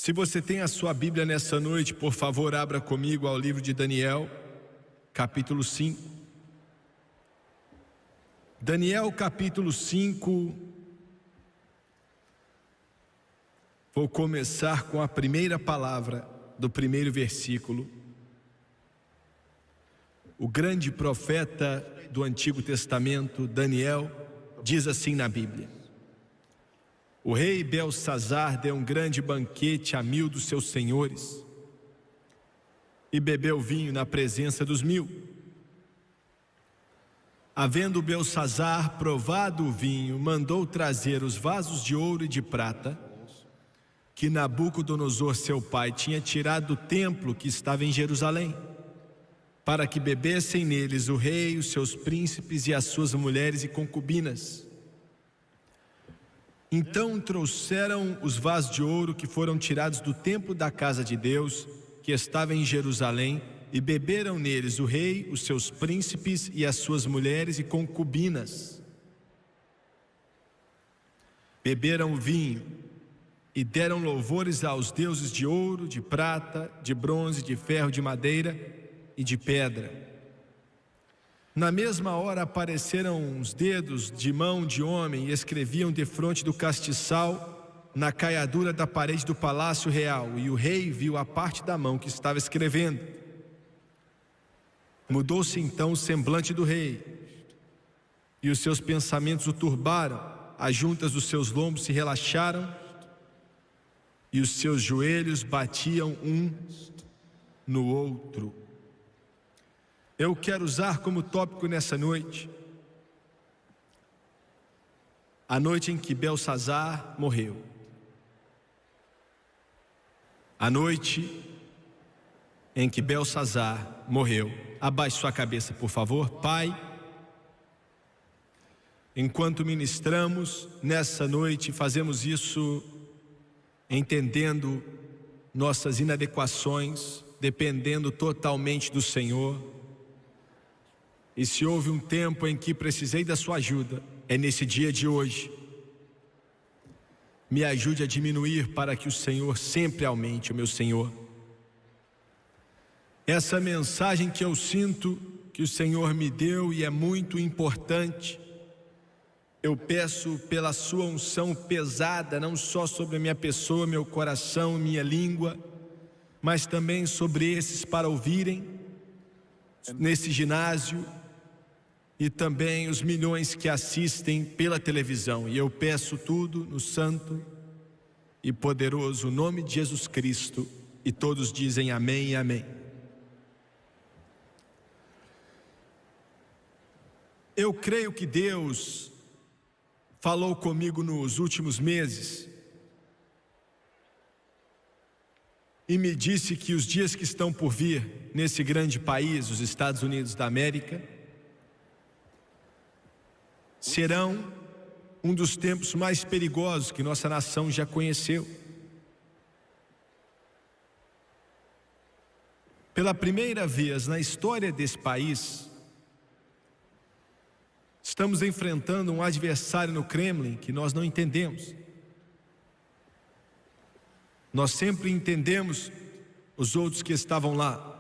Se você tem a sua Bíblia nessa noite, por favor, abra comigo ao livro de Daniel, capítulo 5. Daniel, capítulo 5. Vou começar com a primeira palavra do primeiro versículo. O grande profeta do Antigo Testamento, Daniel, diz assim na Bíblia: o rei Belsazar deu um grande banquete a 1000 dos seus senhores e bebeu vinho na presença dos 1000. Havendo Belsazar provado o vinho, mandou trazer os vasos de ouro e de prata que Nabucodonosor, seu pai, tinha tirado do templo que estava em Jerusalém, para que bebessem neles o rei, os seus príncipes e as suas mulheres e concubinas. Então trouxeram os vasos de ouro que foram tirados do templo da casa de Deus, que estava em Jerusalém, e beberam neles o rei, os seus príncipes e as suas mulheres e concubinas. Beberam vinho e deram louvores aos deuses de ouro, de prata, de bronze, de ferro, de madeira e de pedra. Na mesma hora apareceram os dedos de mão de homem e escreviam defronte do castiçal na caiadura da parede do palácio real, e o rei viu a parte da mão que estava escrevendo. Mudou-se então o semblante do rei, e os seus pensamentos o turbaram, as juntas dos seus lombos se relaxaram, e os seus joelhos batiam um no outro. Eu quero usar como tópico nessa noite a noite em que Belsazar morreu. A noite em que Belsazar morreu. Abaixe sua cabeça, por favor. Pai, enquanto ministramos nessa noite, fazemos isso entendendo nossas inadequações, dependendo totalmente do Senhor. E se houve um tempo em que precisei da sua ajuda, é nesse dia de hoje. Me ajude a diminuir para que o Senhor sempre aumente, o meu Senhor. Essa mensagem que eu sinto que o Senhor me deu e é muito importante, eu peço pela sua unção pesada, não só sobre a minha pessoa, meu coração, minha língua, mas também sobre esses para ouvirem nesse ginásio e também os milhões que assistem pela televisão. E eu peço tudo no santo e poderoso nome de Jesus Cristo, e todos dizem amém e amém. Eu creio que Deus falou comigo nos últimos meses e me disse que os dias que estão por vir nesse grande país, os Estados Unidos da América, serão um dos tempos mais perigosos que nossa nação já conheceu. Pela primeira vez na história desse país, estamos enfrentando um adversário no Kremlin que nós não entendemos. Nós sempre entendemos os outros que estavam lá.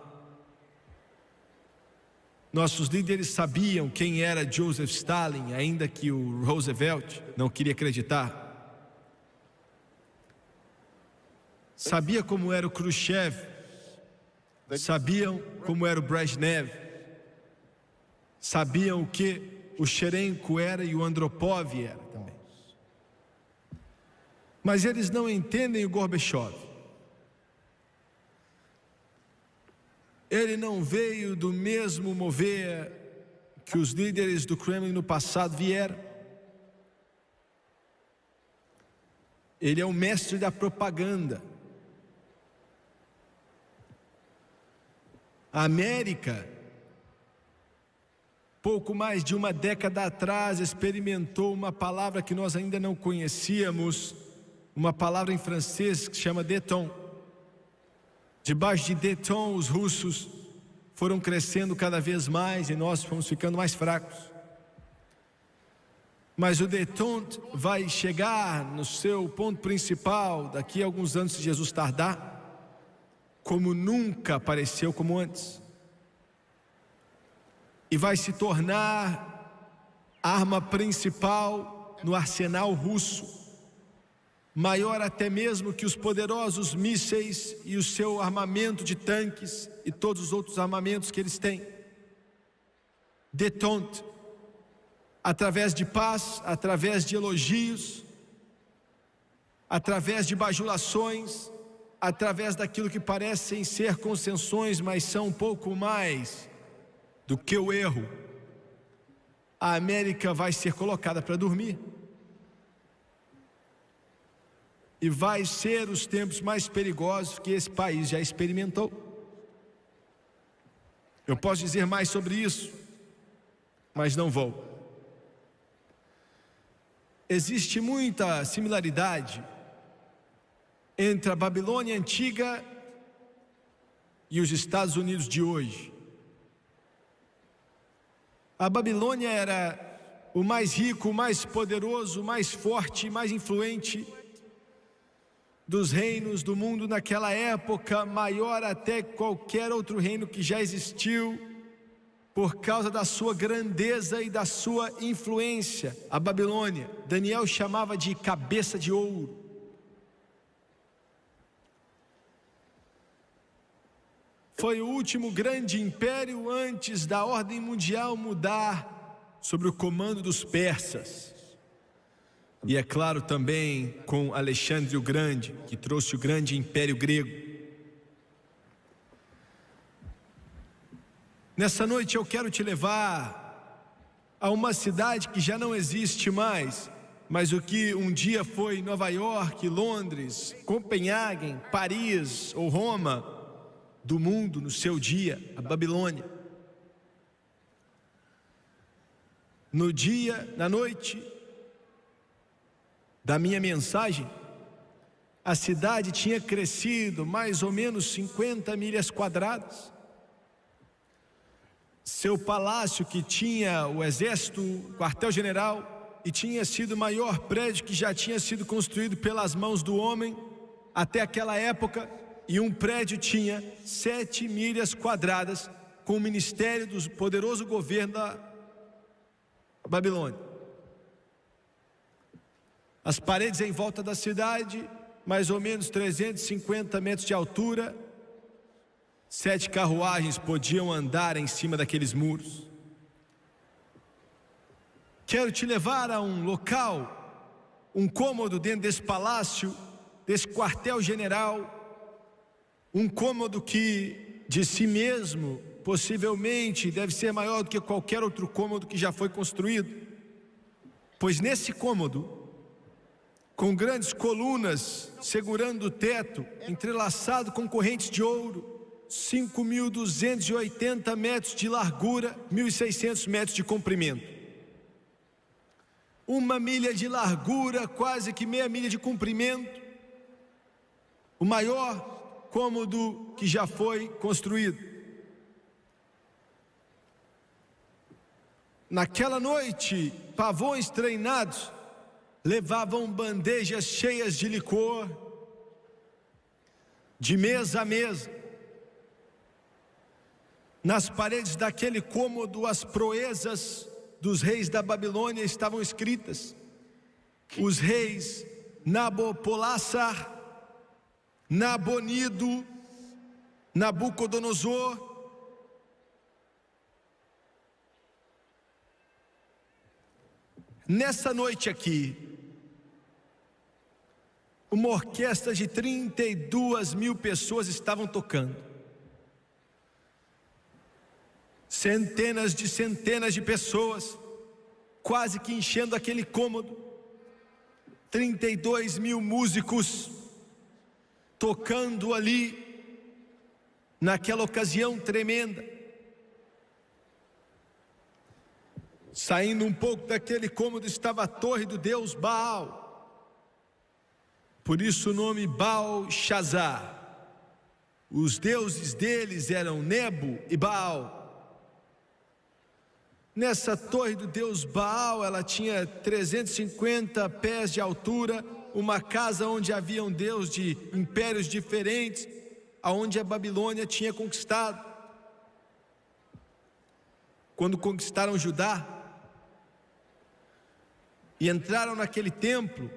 Nossos líderes sabiam quem era Joseph Stalin, ainda que o Roosevelt não queria acreditar. Sabia como era o Khrushchev, sabiam como era o Brezhnev, sabiam o que o Cherenko era e o Andropov era também. Mas eles não entendem o Gorbachev. Ele não veio do mesmo mover que os líderes do Kremlin no passado vieram. Ele é o mestre da propaganda. A América, pouco mais de uma década atrás, experimentou uma palavra que nós ainda não conhecíamos, uma palavra em francês que se chama détente. Debaixo de détente, os russos foram crescendo cada vez mais e nós fomos ficando mais fracos. Mas o détente vai chegar no seu ponto principal daqui a alguns anos, se Jesus tardar, como nunca apareceu como antes. E vai se tornar a arma principal no arsenal russo, maior até mesmo que os poderosos mísseis e o seu armamento de tanques e todos os outros armamentos que eles têm. Détente, através de paz, através de elogios, através de bajulações, através daquilo que parecem ser concessões, mas são um pouco mais do que o erro, a América vai ser colocada para dormir. E vai ser os tempos mais perigosos que esse país já experimentou. Eu posso dizer mais sobre isso, mas não vou. Existe muita similaridade entre a Babilônia antiga e os Estados Unidos de hoje. A Babilônia era o mais rico, o mais poderoso, o mais forte, mais influente dos reinos do mundo naquela época, maior até qualquer outro reino que já existiu, por causa da sua grandeza e da sua influência. A Babilônia, Daniel chamava de cabeça de ouro. Foi o último grande império antes da ordem mundial mudar sob o comando dos persas. E é claro também com Alexandre o Grande, que trouxe o grande império grego. Nessa noite eu quero te levar a uma cidade que já não existe mais, mas o que um dia foi Nova York, Londres, Copenhague, Paris ou Roma do mundo no seu dia, a Babilônia. Na noite da minha mensagem, a cidade tinha crescido mais ou menos 50 milhas quadradas. Seu palácio, que tinha o exército, o quartel-general, e tinha sido o maior prédio que já tinha sido construído pelas mãos do homem até aquela época, e um prédio tinha 7 milhas quadradas com o ministério do poderoso governo da Babilônia. As paredes em volta da cidade, mais ou menos 350 metros de altura, 7 carruagens podiam andar em cima daqueles muros. Quero te levar a um local, um cômodo dentro desse palácio, desse quartel-general, um cômodo que de si mesmo possivelmente deve ser maior do que qualquer outro cômodo que já foi construído, pois nesse cômodo, com grandes colunas segurando o teto, entrelaçado com correntes de ouro, 5.280 metros de largura, 1.600 metros de comprimento. 1 milha de largura, quase que meia milha de comprimento. O maior cômodo que já foi construído. Naquela noite, pavões treinados levavam bandejas cheias de licor, de mesa a mesa. Nas paredes daquele cômodo, as proezas dos reis da Babilônia estavam escritas. Os reis Nabopolassar, Nabonido, Nabucodonosor. Nessa noite aqui, uma orquestra de 32 mil pessoas estavam tocando. Centenas de pessoas, quase que enchendo aquele cômodo. 32 mil músicos tocando ali, naquela ocasião tremenda. Saindo um pouco daquele cômodo estava a torre do deus Baal. Por isso o nome Baal-Shazar. Os deuses deles eram Nebo e Baal. Nessa torre do deus Baal, ela tinha 350 pés de altura, uma casa onde haviam deuses de impérios diferentes, aonde a Babilônia tinha conquistado. Quando conquistaram Judá e entraram naquele templo,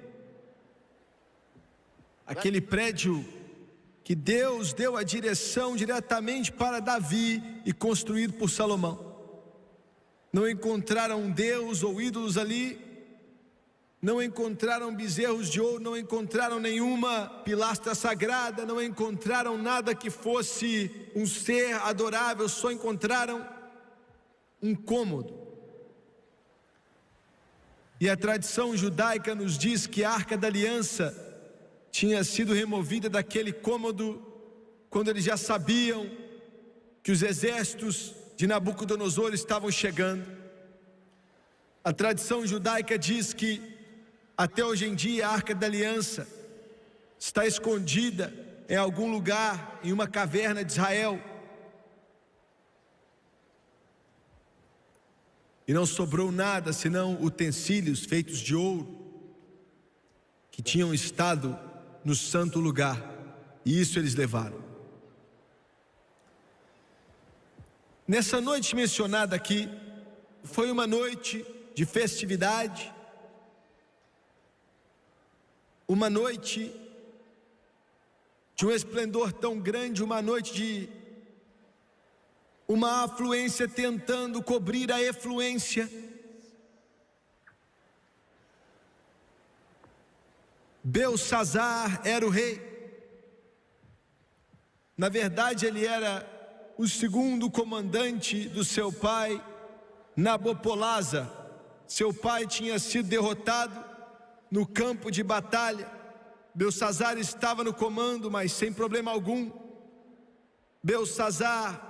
aquele prédio que Deus deu a direção diretamente para Davi e construído por Salomão. Não encontraram um Deus ou ídolos ali, não encontraram bezerros de ouro, não encontraram nenhuma pilastra sagrada, não encontraram nada que fosse um ser adorável, só encontraram um cômodo. E a tradição judaica nos diz que a Arca da Aliança tinha sido removida daquele cômodo quando eles já sabiam que os exércitos de Nabucodonosor estavam chegando. A tradição judaica diz que até hoje em dia a Arca da Aliança está escondida em algum lugar, em uma caverna de Israel. E não sobrou nada senão utensílios feitos de ouro que tinham estado no santo lugar, e isso eles levaram. Nessa noite mencionada aqui, foi uma noite de festividade, uma noite de um esplendor tão grande, uma noite de uma afluência tentando cobrir a efluência. Belsazar era o rei. Na verdade, ele era o segundo comandante do seu pai, Nabopolassar. Seu pai tinha sido derrotado no campo de batalha. Belsazar estava no comando, mas sem problema algum. Belsazar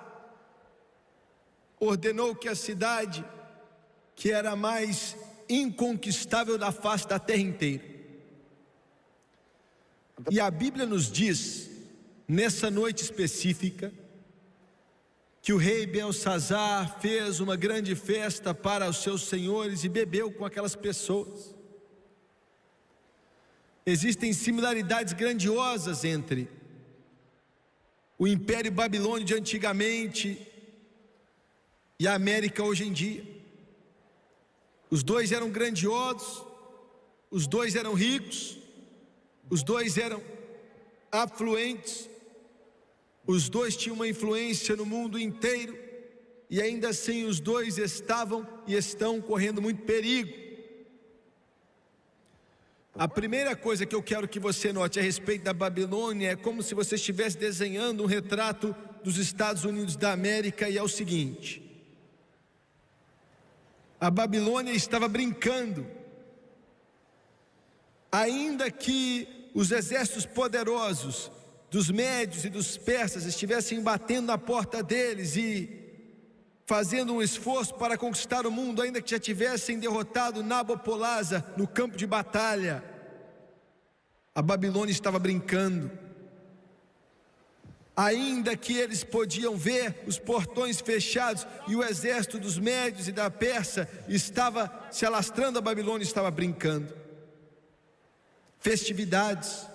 ordenou que a cidade, que era a mais inconquistável da face da terra inteira. E a Bíblia nos diz, nessa noite específica, que o rei Belsazar fez uma grande festa para os seus senhores e bebeu com aquelas pessoas. Existem similaridades grandiosas entre o Império Babilônio de antigamente e a América hoje em dia. Os dois eram grandiosos, os dois eram ricos, os dois eram afluentes, os dois tinham uma influência no mundo inteiro, e ainda assim os dois estavam e estão correndo muito perigo. A primeira coisa que eu quero que você note a respeito da Babilônia é como se você estivesse desenhando um retrato dos Estados Unidos da América, e é o seguinte: a Babilônia estava brincando. Ainda que os exércitos poderosos dos médios e dos persas estivessem batendo na porta deles e fazendo um esforço para conquistar o mundo, ainda que já tivessem derrotado Nabopolassar no campo de batalha, a Babilônia estava brincando. Ainda que eles podiam ver os portões fechados e o exército dos médios e da Pérsia estava se alastrando, a Babilônia estava brincando. Festividades,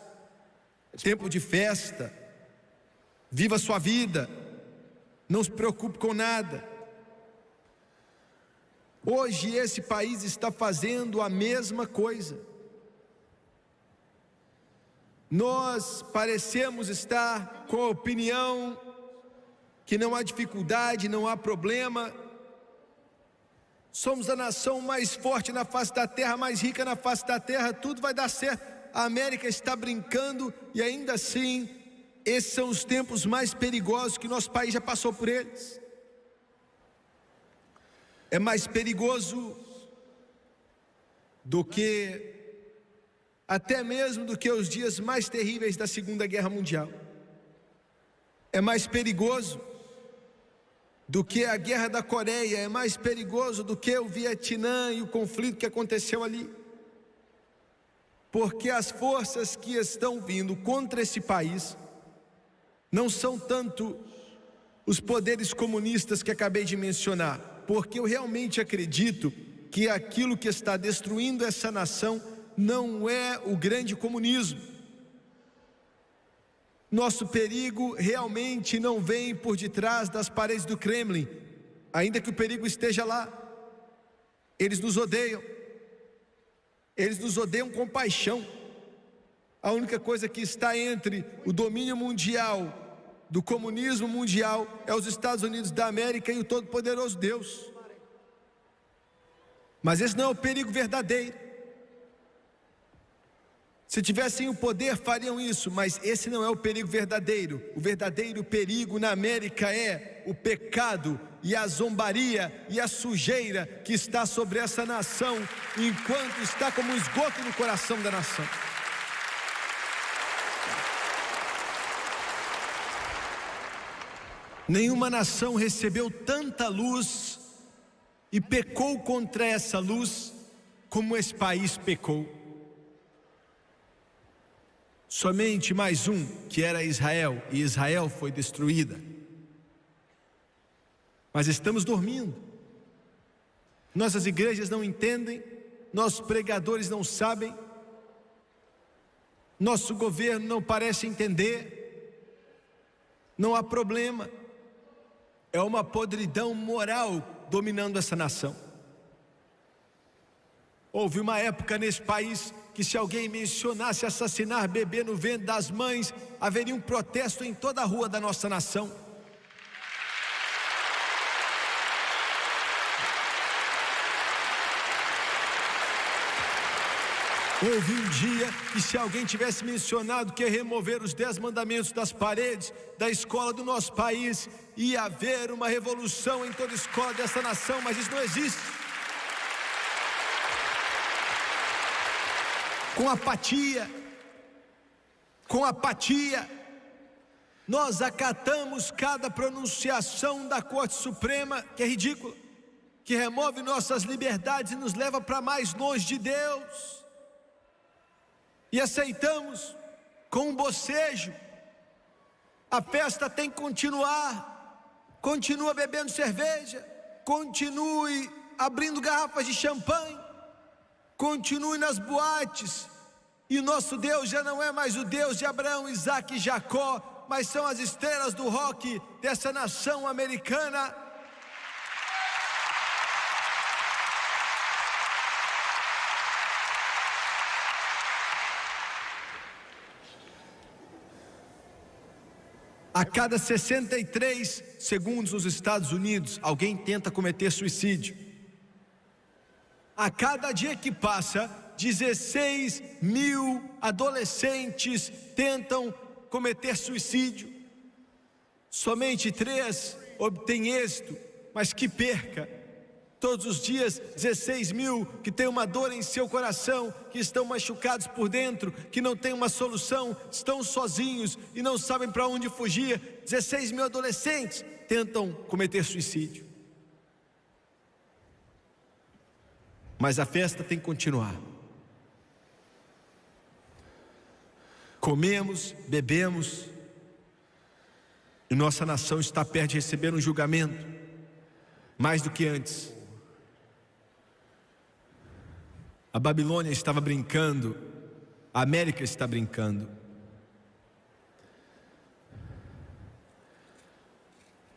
tempo de festa, viva a sua vida, não se preocupe com nada. Hoje esse país está fazendo a mesma coisa. Nós parecemos estar com a opinião que não há dificuldade, não há problema. Somos a nação mais forte na face da terra, mais rica na face da terra, tudo vai dar certo. A América está brincando, e ainda assim, esses são os tempos mais perigosos que nosso país já passou por eles. É mais perigoso do que, até mesmo do que os dias mais terríveis da Segunda Guerra Mundial. É mais perigoso do que a Guerra da Coreia, é mais perigoso do que o Vietnã e o conflito que aconteceu ali. Porque as forças que estão vindo contra esse país não são tanto os poderes comunistas que acabei de mencionar, porque eu realmente acredito que aquilo que está destruindo essa nação não é o grande comunismo. Nosso perigo realmente não vem por detrás das paredes do Kremlin, ainda que o perigo esteja lá. Eles nos odeiam com paixão. A única coisa que está entre o domínio mundial, do comunismo mundial, é os Estados Unidos da América e o Todo-Poderoso Deus. Mas esse não é o perigo verdadeiro. Se tivessem o poder, fariam isso, mas esse não é o perigo verdadeiro. O verdadeiro perigo na América é o pecado e a zombaria e a sujeira que está sobre essa nação, enquanto está como um esgoto no coração da nação. Nenhuma nação recebeu tanta luz e pecou contra essa luz como esse país pecou. Somente mais um, que era Israel, e Israel foi destruída. Mas estamos dormindo. Nossas igrejas não entendem, nossos pregadores não sabem, nosso governo não parece entender. Não há problema. É uma podridão moral dominando essa nação. Houve uma época nesse país que, se alguém mencionasse assassinar bebê no ventre das mães, haveria um protesto em toda a rua da nossa nação. Houve um dia que, se alguém tivesse mencionado que ia remover os 10 mandamentos das paredes da escola do nosso país, ia haver uma revolução em toda a escola dessa nação, mas isso não existe. Com apatia, nós acatamos cada pronunciação da Corte Suprema, que é ridícula, que remove nossas liberdades e nos leva para mais longe de Deus. E aceitamos com um bocejo. A festa tem que continuar. Continua bebendo cerveja, continue abrindo garrafas de champanhe, continue nas boates. E nosso Deus já não é mais o Deus de Abraão, Isaac e Jacó, mas são as estrelas do rock dessa nação americana. A cada 63 segundos nos Estados Unidos, alguém tenta cometer suicídio. A cada dia que passa, 16 mil adolescentes tentam cometer suicídio. Somente 3 obtêm êxito, mas que perca. Todos os dias, 16 mil que têm uma dor em seu coração, que estão machucados por dentro, que não têm uma solução, estão sozinhos e não sabem para onde fugir. 16 mil adolescentes tentam cometer suicídio. Mas a festa tem que continuar. Comemos, bebemos, e nossa nação está perto de receber um julgamento, mais do que antes. A Babilônia estava brincando, a América está brincando.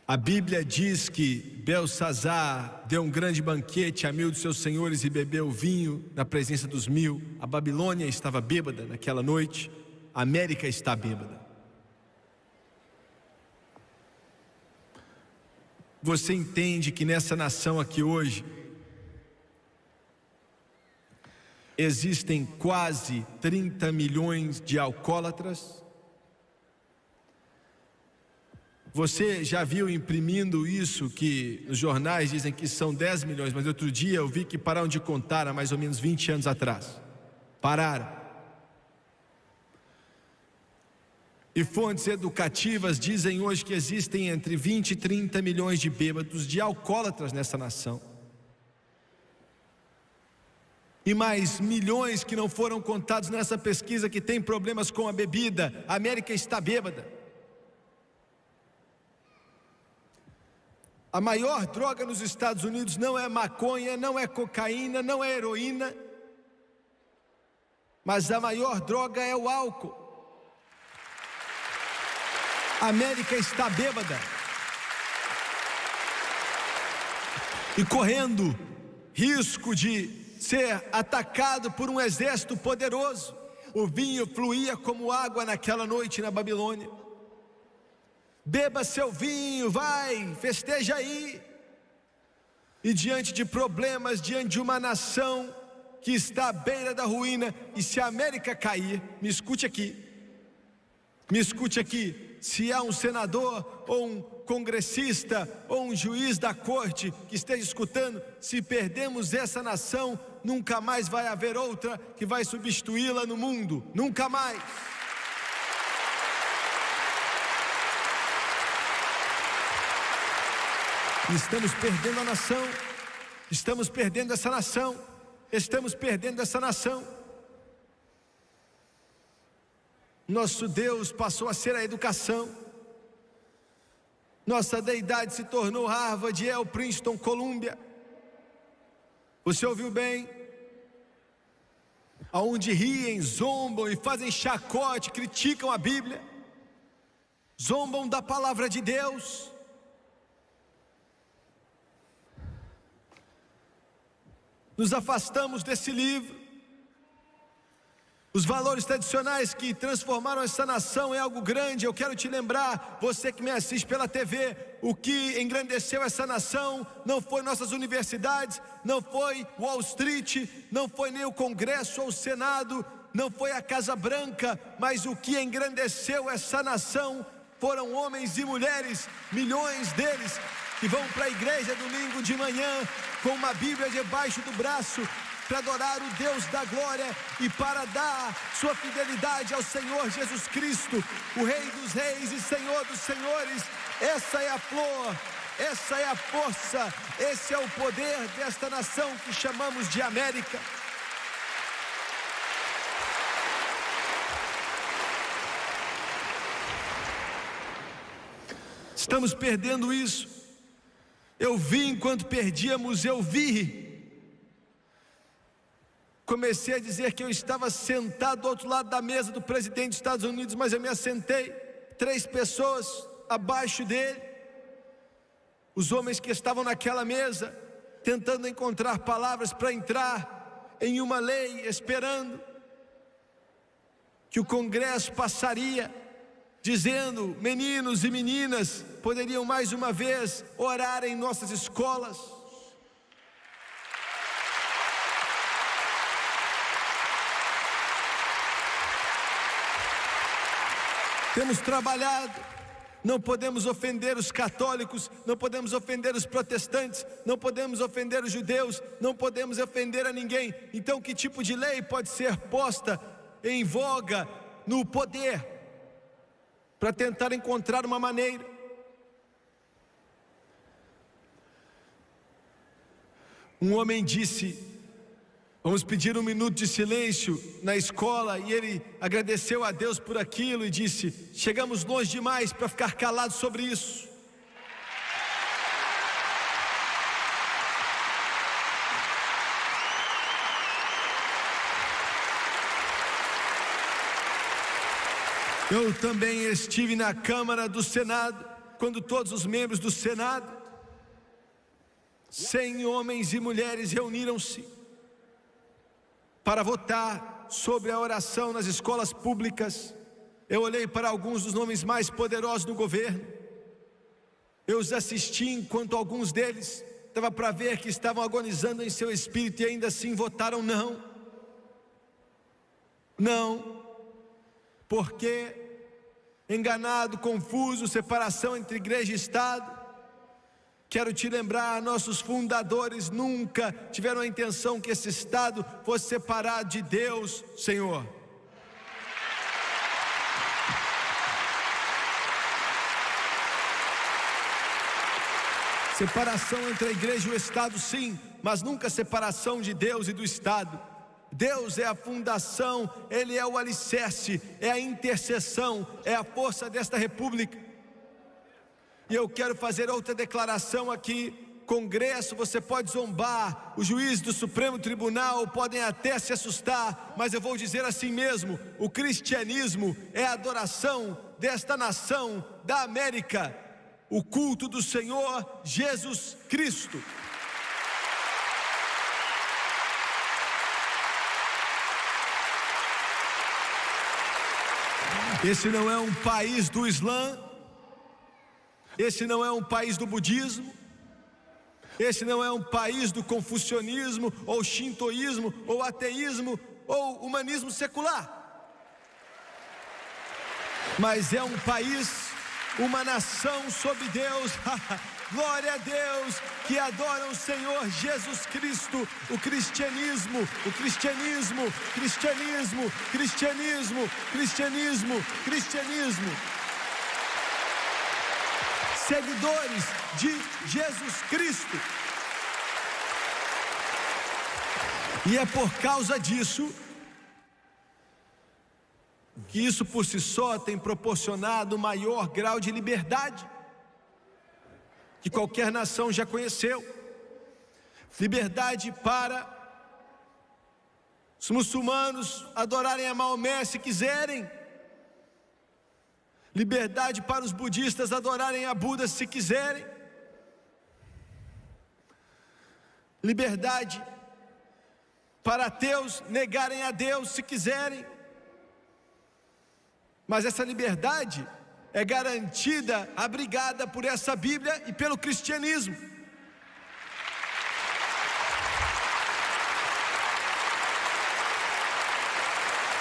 A Bíblia diz que Belsazar deu um grande banquete a 1000 de seus senhores e bebeu vinho na presença dos 1000. A Babilônia estava bêbada naquela noite, a América está bêbada. Você entende que nessa nação aqui hoje existem quase 30 milhões de alcoólatras? Você já viu imprimindo isso, que os jornais dizem que são 10 milhões, mas outro dia eu vi que pararam de contar há mais ou menos 20 anos atrás. Pararam. E fontes educativas dizem hoje que existem entre 20 e 30 milhões de bêbados, de alcoólatras nessa nação. E mais milhões que não foram contados nessa pesquisa que tem problemas com a bebida. A América está bêbada. A maior droga nos Estados Unidos não é maconha, não é cocaína, não é heroína, mas a maior droga é o álcool. A América está bêbada e correndo risco de ser atacado por um exército poderoso. O vinho fluía como água naquela noite na Babilônia. Beba seu vinho, vai, festeja aí. E diante de problemas, diante de uma nação que está à beira da ruína, e se a América cair, me escute aqui, se há um senador ou um congressista ou um juiz da corte que esteja escutando, se perdemos essa nação, nunca mais vai haver outra que vai substituí-la no mundo, nunca mais. Estamos perdendo a nação, estamos perdendo essa nação, estamos perdendo essa nação. Nosso Deus passou a ser a educação, nossa deidade se tornou Harvard, Yale, Princeton, Columbia. Você ouviu bem? Aonde riem, zombam e fazem chacote, criticam a Bíblia, zombam da palavra de Deus. Nos afastamos desse livro. Os valores tradicionais que transformaram essa nação em algo grande. Eu quero te lembrar, você que me assiste pela TV, o que engrandeceu essa nação não foi nossas universidades, não foi Wall Street, não foi nem o Congresso ou o Senado, não foi a Casa Branca, mas o que engrandeceu essa nação foram homens e mulheres, milhões deles, que vão para a igreja domingo de manhã com uma Bíblia debaixo do braço, para adorar o Deus da glória e para dar sua fidelidade ao Senhor Jesus Cristo, o Rei dos reis e Senhor dos senhores. Essa é a flor, essa é a força, esse é o poder desta nação que chamamos de América. Estamos perdendo isso. Eu vi enquanto perdíamos, eu vi. Comecei a dizer que eu estava sentado do outro lado da mesa do presidente dos Estados Unidos, mas eu me assentei 3 pessoas abaixo dele. Os homens que estavam naquela mesa, tentando encontrar palavras para entrar em uma lei, esperando que o Congresso passaria, dizendo: meninos e meninas poderiam mais uma vez orar em nossas escolas. Temos trabalhado, não podemos ofender os católicos, não podemos ofender os protestantes, não podemos ofender os judeus, não podemos ofender a ninguém. Então, que tipo de lei pode ser posta em voga no poder para tentar encontrar uma maneira? Um homem disse: vamos pedir 1 minuto de silêncio na escola, e ele agradeceu a Deus por aquilo e disse: chegamos longe demais para ficar calados sobre isso. Eu também estive na Câmara do Senado, quando todos os membros do Senado, 100 homens e mulheres, reuniram-se para votar sobre a oração nas escolas públicas. Eu olhei para alguns dos nomes mais poderosos do governo, eu os assisti enquanto alguns deles dava para ver que estavam agonizando em seu espírito, e ainda assim votaram não. Não, porque enganado, confuso, separação entre igreja e Estado. Quero te lembrar, nossos fundadores nunca tiveram a intenção que esse Estado fosse separado de Deus, Senhor. Separação entre a igreja e o Estado, sim, mas nunca separação de Deus e do Estado. Deus é a fundação, Ele é o alicerce, é a intercessão, é a força desta república. E eu quero fazer outra declaração aqui. Congresso, você pode zombar, os juízes do Supremo Tribunal podem até se assustar, mas eu vou dizer assim mesmo: o cristianismo é a adoração desta nação da América, o culto do Senhor Jesus Cristo. Esse não é um país do Islã, esse não é um país do budismo, esse não é um país do confucionismo, ou shintoísmo, ou ateísmo, ou humanismo secular. Mas é um país, uma nação sob Deus, glória a Deus, que adora o Senhor Jesus Cristo. O cristianismo, o cristianismo, cristianismo, cristianismo, cristianismo, cristianismo. Seguidores de Jesus Cristo. E é por causa disso que isso por si só tem proporcionado o maior grau de liberdade que qualquer nação já conheceu. Liberdade para os muçulmanos adorarem a Maomé se quiserem. Liberdade para os budistas adorarem a Buda se quiserem. Liberdade para ateus negarem a Deus se quiserem. Mas essa liberdade é garantida, abrigada por essa Bíblia e pelo cristianismo.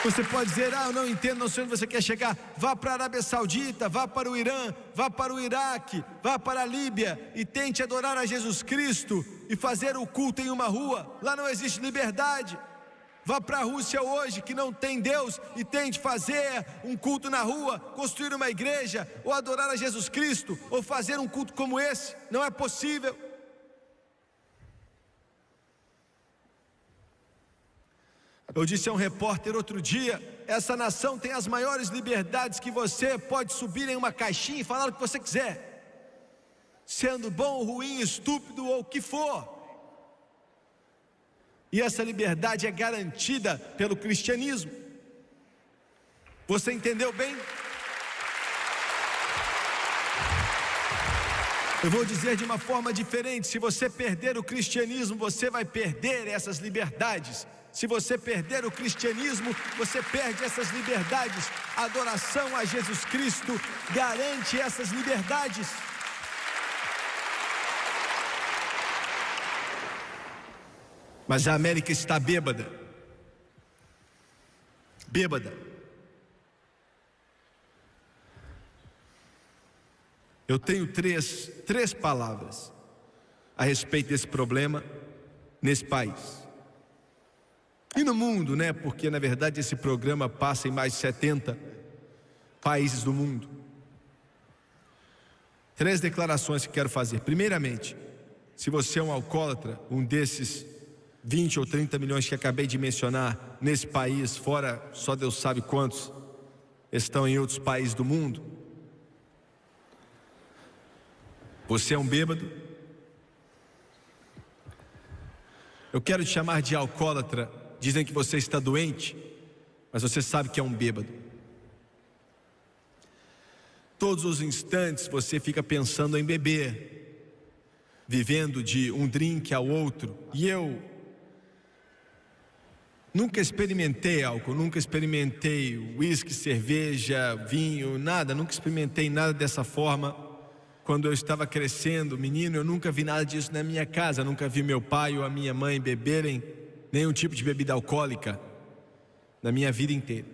Você pode dizer: eu não entendo, não sei onde você quer chegar. Vá para a Arábia Saudita, vá para o Irã, vá para o Iraque, vá para a Líbia e tente adorar a Jesus Cristo e fazer o culto em uma rua. Lá não existe liberdade. Vá para a Rússia hoje, que não tem Deus, e tente fazer um culto na rua, construir uma igreja, ou adorar a Jesus Cristo, ou fazer um culto como esse. Não é possível. Eu disse a um repórter outro dia: essa nação tem as maiores liberdades que você pode subir em uma caixinha e falar o que você quiser, sendo bom, ruim, estúpido ou o que for. E essa liberdade é garantida pelo cristianismo. Você entendeu bem? Eu vou dizer de uma forma diferente: se você perder o cristianismo, você vai perder essas liberdades. Se você perder o cristianismo, você perde essas liberdades. A adoração a Jesus Cristo garante essas liberdades. Mas a América está bêbada. Bêbada. Eu tenho três palavras a respeito desse problema nesse país. E no mundo, né? Porque na verdade esse programa passa em mais de 70 países do mundo. 3 declarações que quero fazer. Primeiramente, se você é um alcoólatra, um desses 20 ou 30 milhões que acabei de mencionar nesse país, fora só Deus sabe quantos estão em outros países do mundo. Você é um bêbado. Eu quero te chamar de alcoólatra. Dizem que você está doente, mas você sabe que é um bêbado. Todos os instantes você fica pensando em beber, vivendo de um drink ao outro. E eu nunca experimentei álcool, nunca experimentei uísque, cerveja, vinho, nada, nunca experimentei nada dessa forma. Quando eu estava crescendo, menino, eu nunca vi nada disso na minha casa, nunca vi meu pai ou a minha mãe beberem nenhum tipo de bebida alcoólica na minha vida inteira.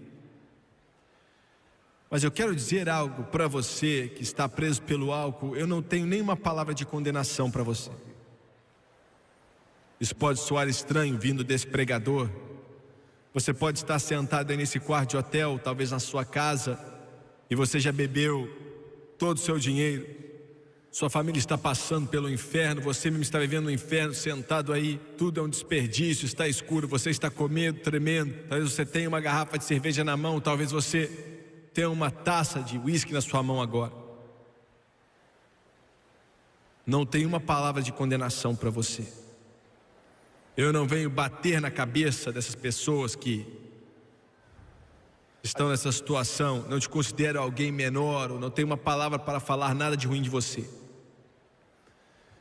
Mas eu quero dizer algo para você que está preso pelo álcool. Eu não tenho nenhuma palavra de condenação para você. Isso pode soar estranho vindo desse pregador. Você pode estar sentado aí nesse quarto de hotel, talvez na sua casa, e você já bebeu todo o seu dinheiro. Sua família está passando pelo inferno, você mesmo está vivendo no inferno, sentado aí, tudo é um desperdício, está escuro, você está com medo, tremendo. Talvez você tenha uma garrafa de cerveja na mão, talvez você tenha uma taça de uísque na sua mão agora. não tenho uma palavra de condenação para você. Eu não venho bater na cabeça dessas pessoas que estão nessa situação. Não te considero alguém menor, ou não tenho uma palavra para falar nada de ruim de você.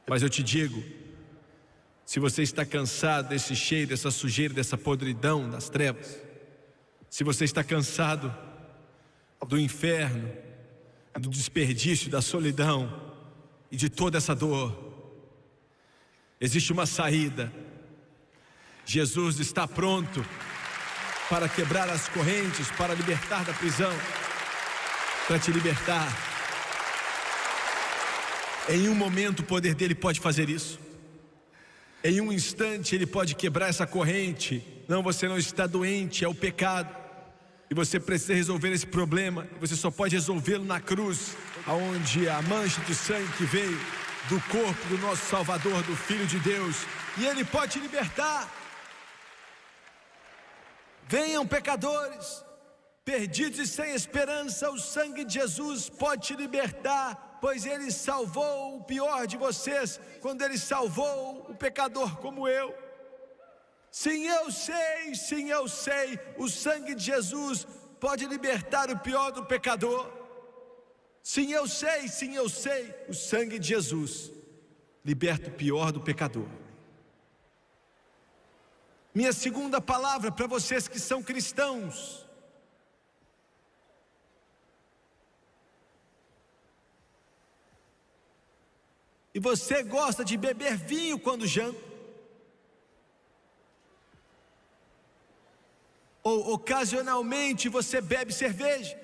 Mas eu te digo, se você está cansado desse cheiro, dessa sujeira, dessa podridão das trevas, se você está cansado do inferno, do desperdício, da solidão e de toda essa dor, existe uma saída. Jesus está pronto para quebrar as correntes, para libertar da prisão, para te libertar. Em um momento o poder dele pode fazer isso. Em um instante ele pode quebrar essa corrente. Não, você não está doente, é o pecado, e você precisa resolver esse problema. Você só pode resolvê-lo na cruz, aonde a mancha de sangue que veio do corpo do nosso Salvador, do Filho de Deus, e ele pode te libertar. Venham, pecadores, perdidos e sem esperança, o sangue de Jesus pode te libertar, pois ele salvou o pior de vocês, quando ele salvou o pecador como eu. Sim, eu sei, o sangue de Jesus pode libertar o pior do pecador. Sim, eu sei, o sangue de Jesus liberta o pior do pecador. Minha segunda palavra para vocês que são cristãos: e você gosta de beber vinho quando janta, ou ocasionalmente você bebe cerveja,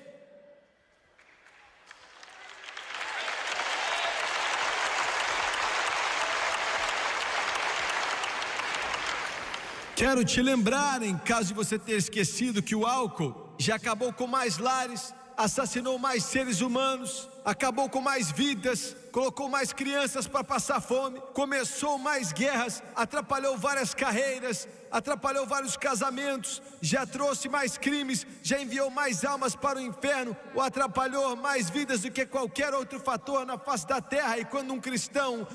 quero te lembrar, em caso de você ter esquecido, que o álcool já acabou com mais lares, assassinou mais seres humanos, acabou com mais vidas, colocou mais crianças para passar fome, começou mais guerras, atrapalhou várias carreiras, atrapalhou vários casamentos, já trouxe mais crimes, já enviou mais almas para o inferno, ou atrapalhou mais vidas do que qualquer outro fator na face da terra. E quando um cristão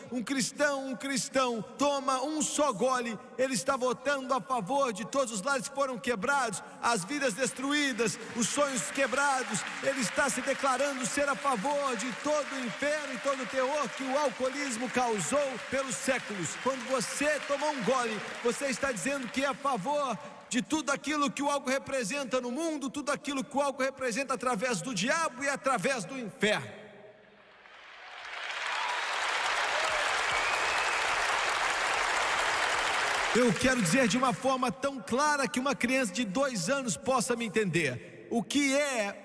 toma um só gole, ele está votando a favor de todos os lares que foram quebrados, as vidas destruídas, os sonhos quebrados. Ele está se declarando ser a favor de todo o inferno e todo o terror que o alcoolismo causou pelos séculos. Quando você toma um gole, você está dizendo que é a favor de tudo aquilo que o álcool representa no mundo, tudo aquilo que o álcool representa através do diabo e através do inferno. Eu quero dizer de uma forma tão clara que uma criança de 2 anos possa me entender o que é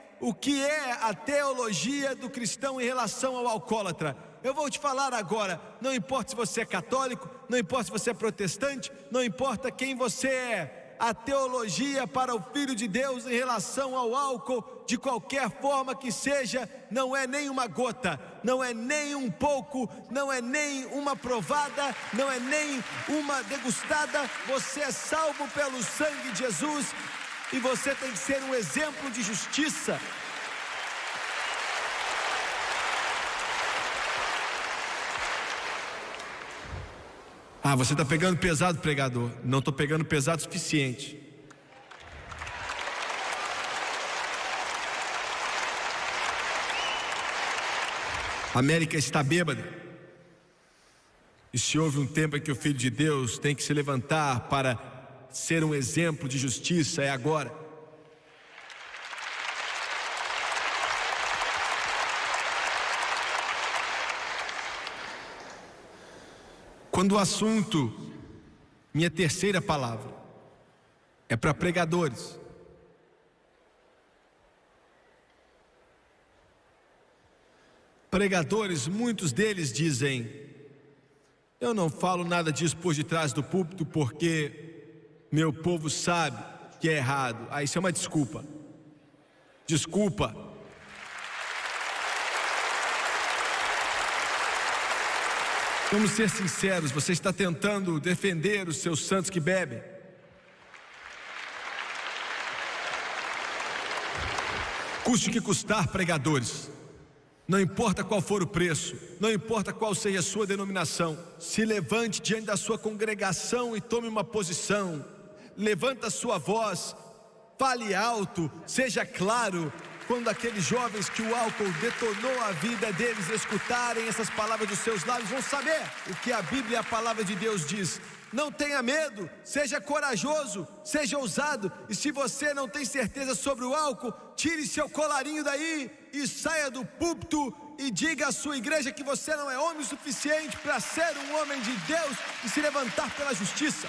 a teologia do cristão em relação ao alcoólatra. Eu vou te falar agora. Não importa se você é católico, não importa se você é protestante, não importa quem você é, a teologia para o Filho de Deus em relação ao álcool, de qualquer forma que seja, não é nem uma gota, não é nem um pouco, não é nem uma provada, não é nem uma degustada. Você é salvo pelo sangue de Jesus, e você tem que ser um exemplo de justiça. Ah, você está pegando pesado, pregador. Não estou pegando pesado o suficiente. A América está bêbada. E se houve um tempo em que o Filho de Deus tem que se levantar para ser um exemplo de justiça, é agora. Quando o assunto, minha terceira palavra, é para pregadores. Pregadores, muitos deles dizem: eu não falo nada disso por detrás do púlpito porque meu povo sabe que é errado. Ah, isso é uma desculpa. Desculpa. Vamos ser sinceros, você está tentando defender os seus santos que bebem. Custe o que custar, pregadores. Não importa qual for o preço, não importa qual seja a sua denominação, se levante diante da sua congregação e tome uma posição. Levanta a sua voz, fale alto, seja claro. Quando aqueles jovens que o álcool detonou a vida deles escutarem essas palavras dos seus lábios, vão saber o que a Bíblia e a palavra de Deus diz. Não tenha medo, seja corajoso, seja ousado. E se você não tem certeza sobre o álcool, tire seu colarinho daí e saia do púlpito e diga à sua igreja que você não é homem o suficiente para ser um homem de Deus e se levantar pela justiça.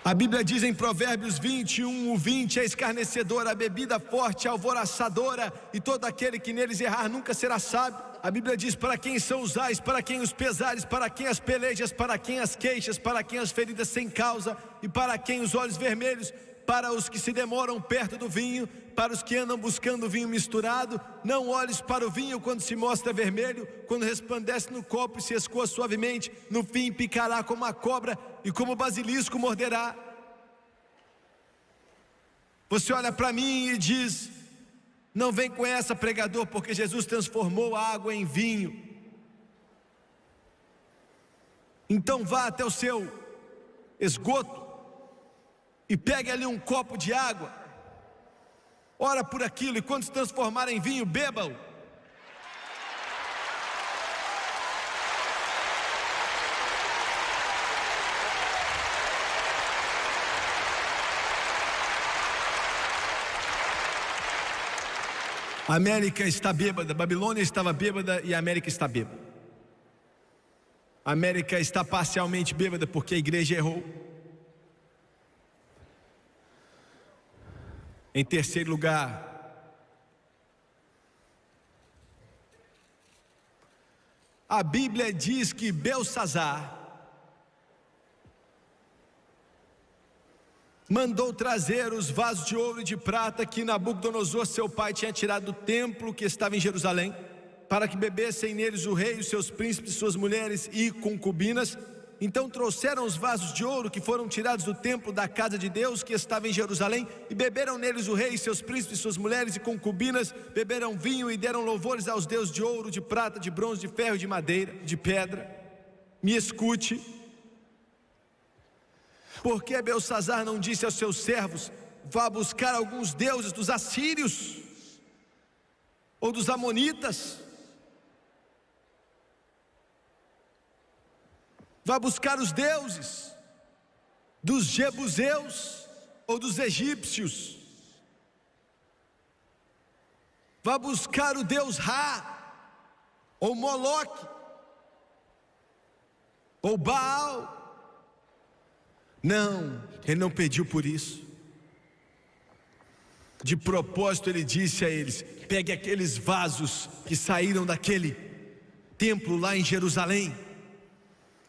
A Bíblia diz em Provérbios 21, o 20, é escarnecedora, a bebida forte, alvoroçadora, e todo aquele que neles errar nunca será sábio. A Bíblia diz: para quem são os ais, para quem os pesares, para quem as pelejas, para quem as queixas, para quem as feridas sem causa, e para quem os olhos vermelhos, para os que se demoram perto do vinho, para os que andam buscando vinho misturado. Não olhes para o vinho quando se mostra vermelho, quando resplandece no copo e se escoa suavemente, no fim picará como a cobra e como o basilisco morderá. Você olha para mim e diz: não vem com essa, pregador, porque Jesus transformou a água em vinho. Então vá até o seu esgoto e pegue ali um copo de água, ora por aquilo, e quando se transformar em vinho, beba-o. A América está bêbada, Babilônia estava bêbada e a América está bêbada. A América está parcialmente bêbada porque a igreja errou. Em terceiro lugar, a Bíblia diz que Beltsazar mandou trazer os vasos de ouro e de prata que Nabucodonosor, seu pai, tinha tirado do templo que estava em Jerusalém, para que bebessem neles o rei, os seus príncipes, suas mulheres e concubinas. Então trouxeram os vasos de ouro que foram tirados do templo da casa de Deus que estava em Jerusalém, e beberam neles o rei, seus príncipes, suas mulheres e concubinas, beberam vinho e deram louvores aos deuses de ouro, de prata, de bronze, de ferro, de madeira, de pedra. Me escute. Por que Beltsazar não disse aos seus servos: vá buscar alguns deuses dos assírios ou dos amonitas? Vá buscar os deuses dos jebuseus ou dos egípcios. Vá buscar o deus Ra, ou Moloque, ou Baal. Não, ele não pediu por isso. De propósito ele disse a eles: pegue aqueles vasos que saíram daquele templo lá em Jerusalém.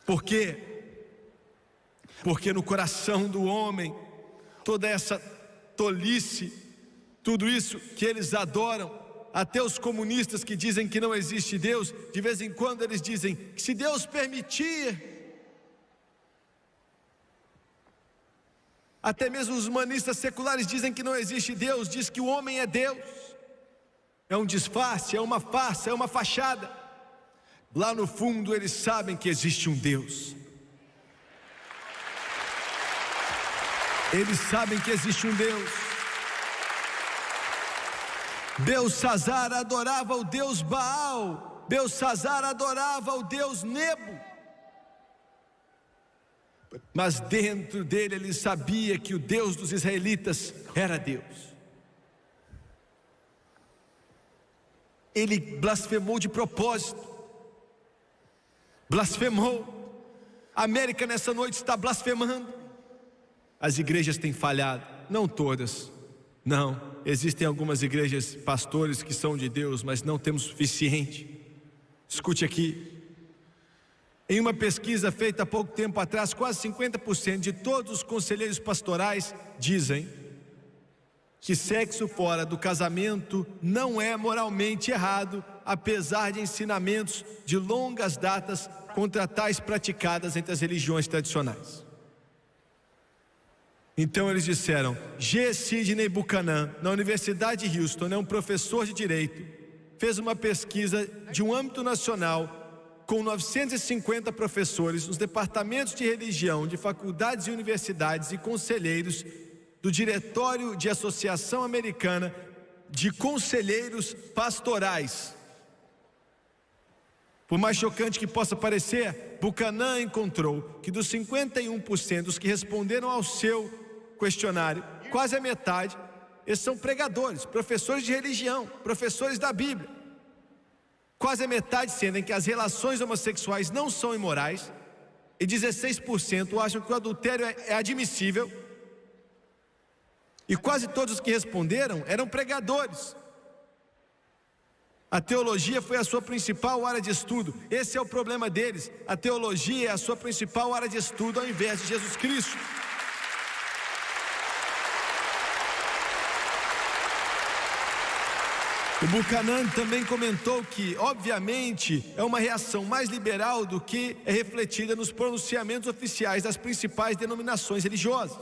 Por quê? Porque no coração do homem, toda essa tolice, tudo isso que eles adoram, até os comunistas que dizem que não existe Deus, de vez em quando eles dizem que se Deus permitir. Até mesmo os humanistas seculares dizem que não existe Deus, diz que o homem é Deus. É um disfarce, é uma farsa, é uma fachada. Lá no fundo eles sabem que existe um Deus. Eles sabem que existe um Deus. Beltsazar adorava o deus Baal. Beltsazar adorava o deus Nebo. Mas dentro dele ele sabia que o Deus dos israelitas era Deus. Ele blasfemou de propósito. Blasfemou. A América nessa noite está blasfemando. As igrejas têm falhado, não todas. Não, existem algumas igrejas, pastores que são de Deus, mas não temos suficiente. Escute aqui. Em uma pesquisa feita há pouco tempo atrás, quase 50% de todos os conselheiros pastorais dizem que sexo fora do casamento não é moralmente errado, apesar de ensinamentos de longas datas contra tais praticadas entre as religiões tradicionais. Então eles disseram: G. Sidney Buchanan, na Universidade de Houston, é um professor de direito, fez uma pesquisa de um âmbito nacional com 950 professores nos departamentos de religião de faculdades e universidades e conselheiros do Diretório de Associação Americana de Conselheiros Pastorais. Por mais chocante que possa parecer, Buchanan encontrou que dos 51% dos que responderam ao seu questionário, quase a metade, eles são pregadores, professores de religião, professores da Bíblia. Quase a metade sendo que as relações homossexuais não são imorais, e 16% acham que o adultério é admissível. E quase todos os que responderam eram pregadores. A teologia foi a sua principal área de estudo. Esse é o problema deles. A teologia é a sua principal área de estudo ao invés de Jesus Cristo. O Buchanan também comentou que, obviamente, é uma reação mais liberal do que é refletida nos pronunciamentos oficiais das principais denominações religiosas.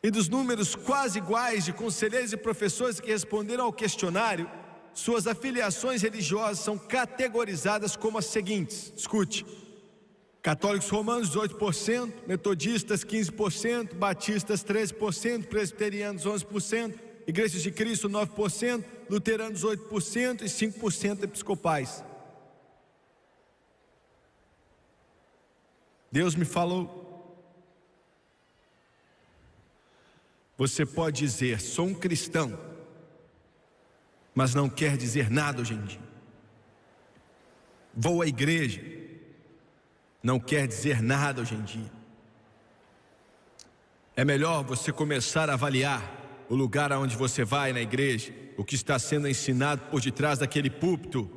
E dos números quase iguais de conselheiros e professores que responderam ao questionário, suas afiliações religiosas são categorizadas como as seguintes. Escute: católicos romanos 18%, metodistas 15%, batistas 13%, presbiterianos 11%, igrejas de Cristo 9%, luteranos 8% e 5% episcopais. Deus me falou: você pode dizer, sou um cristão, mas não quer dizer nada hoje em dia. Vou à igreja, não quer dizer nada hoje em dia. É melhor você começar a avaliar o lugar aonde você vai na igreja, o que está sendo ensinado por detrás daquele púlpito.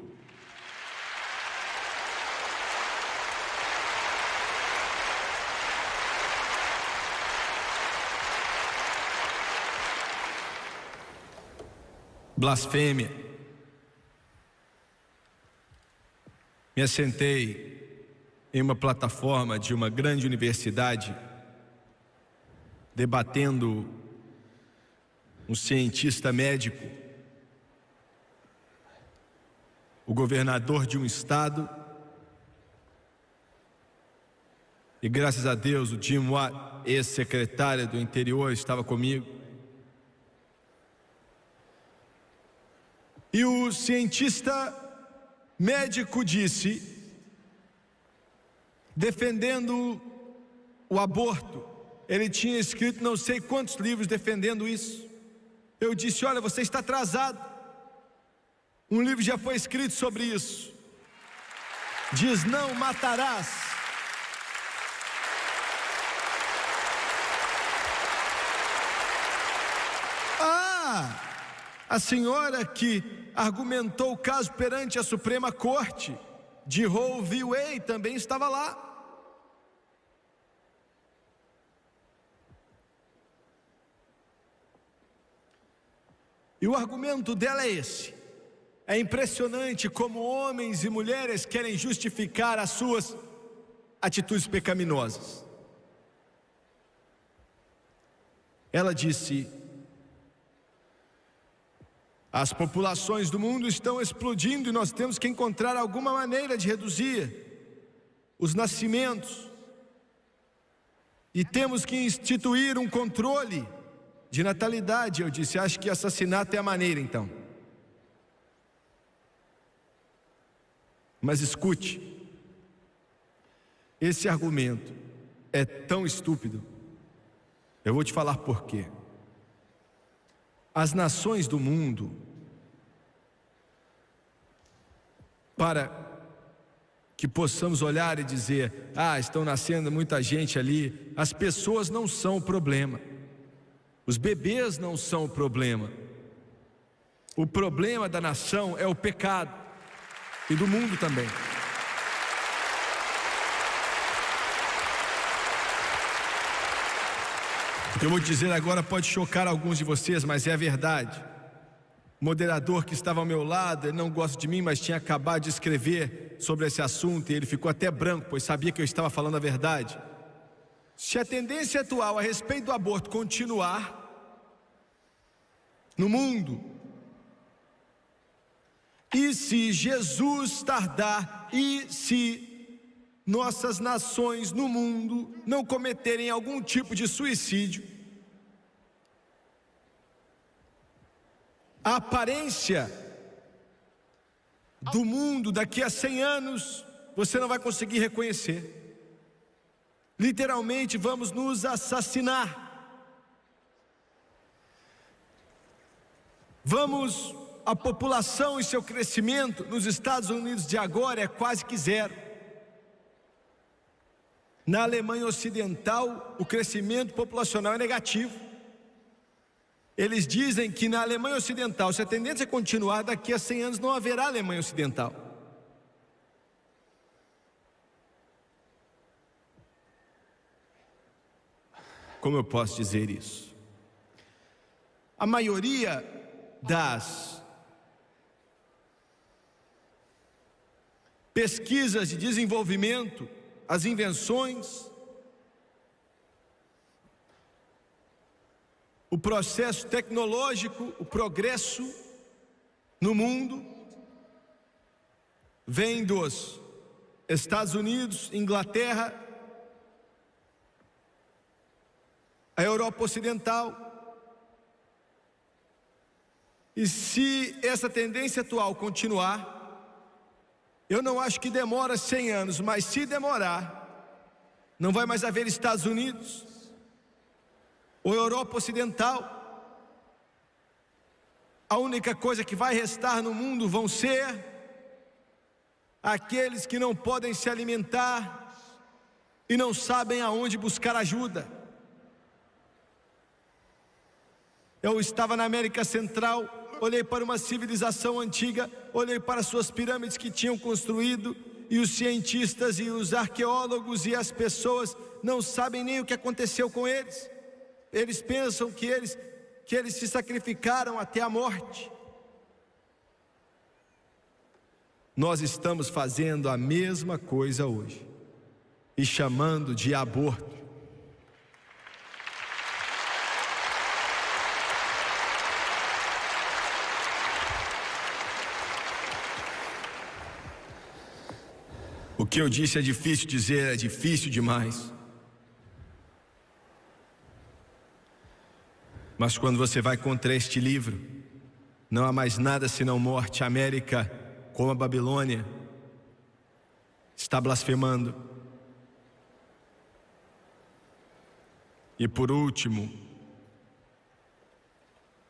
Blasfêmia. Me assentei em uma plataforma de uma grande universidade, debatendo um cientista médico, o governador de um estado, e graças a Deus o Jim Watt, ex-secretário do interior, estava comigo. E o cientista médico disse, defendendo o aborto, ele tinha escrito não sei quantos livros defendendo isso. Eu disse: olha, você está atrasado. Um livro já foi escrito sobre isso. Diz: não matarás. A senhora que argumentou o caso perante a Suprema Corte de Roe v. Wade também estava lá. E o argumento dela é esse: é impressionante como homens e mulheres querem justificar as suas atitudes pecaminosas. Ela disse: as populações do mundo estão explodindo e nós temos que encontrar alguma maneira de reduzir os nascimentos. E temos que instituir um controle de natalidade. Eu disse: acho que assassinato é a maneira então. Mas escute, esse argumento é tão estúpido. Eu vou te falar por quê. As nações do mundo, para que possamos olhar e dizer: estão nascendo muita gente ali. As pessoas não são o problema. Os bebês não são o problema. O problema da nação é o pecado, e do mundo também. O que eu vou dizer agora pode chocar alguns de vocês, mas é a verdade. O moderador que estava ao meu lado, ele não gosta de mim, mas tinha acabado de escrever sobre esse assunto e ele ficou até branco, pois sabia que eu estava falando a verdade. Se a tendência atual a respeito do aborto continuar no mundo, e se Jesus tardar, e se nossas nações no mundo não cometerem algum tipo de suicídio, a aparência do mundo daqui a 100 anos você não vai conseguir reconhecer. Literalmente vamos nos assassinar. A população e seu crescimento nos Estados Unidos de agora é quase que zero. Na Alemanha Ocidental, o crescimento populacional é negativo. Eles dizem que na Alemanha Ocidental, se a tendência continuar, daqui a 100 anos não haverá Alemanha Ocidental. Como eu posso dizer isso? A maioria das pesquisas de desenvolvimento, as invenções, o processo tecnológico, o progresso no mundo vem dos Estados Unidos, Inglaterra, a Europa Ocidental. E se essa tendência atual continuar, eu não acho que demora 100 anos, mas se demorar, não vai mais haver Estados Unidos ou Europa Ocidental. A única coisa que vai restar no mundo vão ser aqueles que não podem se alimentar e não sabem aonde buscar ajuda. Eu estava na América Central, olhei para uma civilização antiga, olhei para suas pirâmides que tinham construído, e os cientistas e os arqueólogos e as pessoas não sabem nem o que aconteceu com eles. Eles pensam que eles se sacrificaram até a morte. Nós estamos fazendo a mesma coisa hoje e chamando de aborto. O que eu disse é difícil dizer, é difícil demais. Mas quando você vai contra este livro, não há mais nada senão morte. A América, como a Babilônia, está blasfemando. E por último,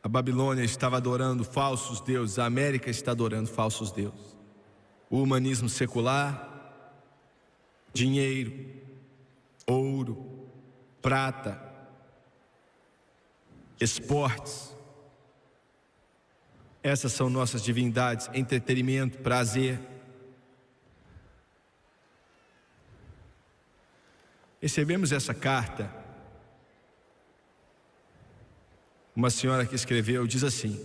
a Babilônia estava adorando falsos deuses, a América está adorando falsos deuses. O humanismo secular, dinheiro, ouro, prata, esportes. Essas são nossas divindades, entretenimento, prazer. Recebemos essa carta. Uma senhora que escreveu diz assim: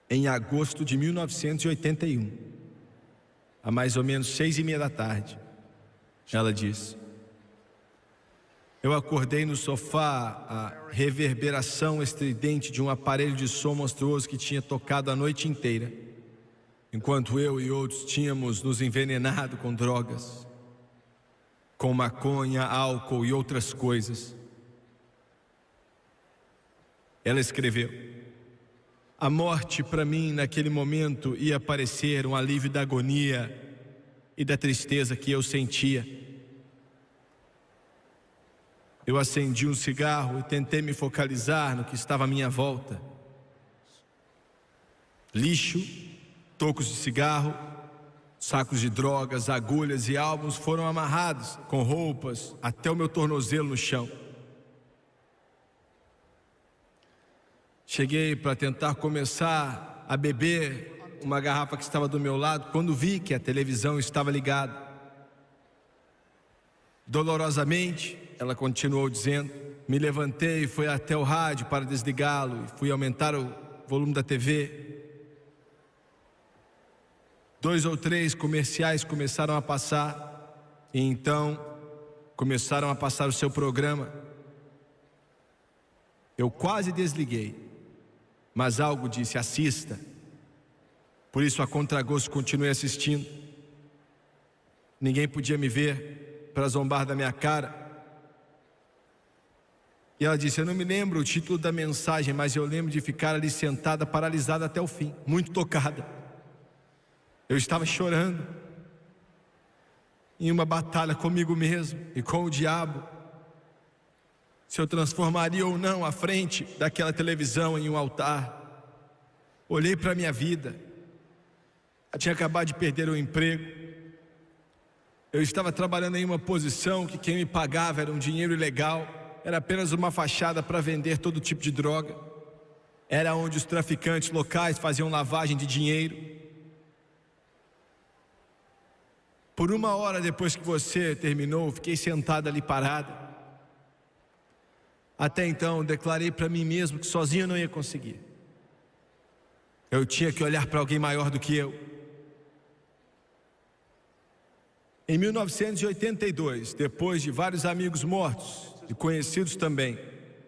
em agosto de 1981, a mais ou menos 6:30 da tarde, ela diz: eu acordei no sofá, a reverberação estridente de um aparelho de som monstruoso que tinha tocado a noite inteira, enquanto eu e outros tínhamos nos envenenado com drogas, com maconha, álcool e outras coisas. Ela escreveu: a morte para mim naquele momento ia parecer um alívio da agonia e da tristeza que eu sentia. Eu acendi um cigarro e tentei me focalizar no que estava à minha volta. Lixo, tocos de cigarro, sacos de drogas, agulhas e álbuns foram amarrados com roupas até o meu tornozelo no chão. Cheguei para tentar começar a beber uma garrafa que estava do meu lado, quando vi que a televisão estava ligada. Dolorosamente, ela continuou dizendo, me levantei e fui até o rádio para desligá-lo e fui aumentar o volume da TV. 2 ou 3 comerciais começaram a passar, e então começaram a passar o seu programa. Eu quase desliguei, mas algo disse: assista. Por isso, a contragosto, continuei assistindo. Ninguém podia me ver para zombar da minha cara. E ela disse: eu não me lembro o título da mensagem, mas eu lembro de ficar ali sentada, paralisada até o fim, muito tocada. Eu estava chorando, em uma batalha comigo mesmo e com o diabo, se eu transformaria ou não a frente daquela televisão em um altar. Olhei para a minha vida. Eu tinha acabado de perder o emprego. Eu estava trabalhando em uma posição que quem me pagava era um dinheiro ilegal. Era apenas uma fachada para vender todo tipo de droga. Era onde os traficantes locais faziam lavagem de dinheiro. Por 1 hora depois que você terminou, fiquei sentada ali parada. Até então, declarei para mim mesmo que sozinho eu não ia conseguir. Eu tinha que olhar para alguém maior do que eu. Em 1982, depois de vários amigos mortos, e conhecidos também,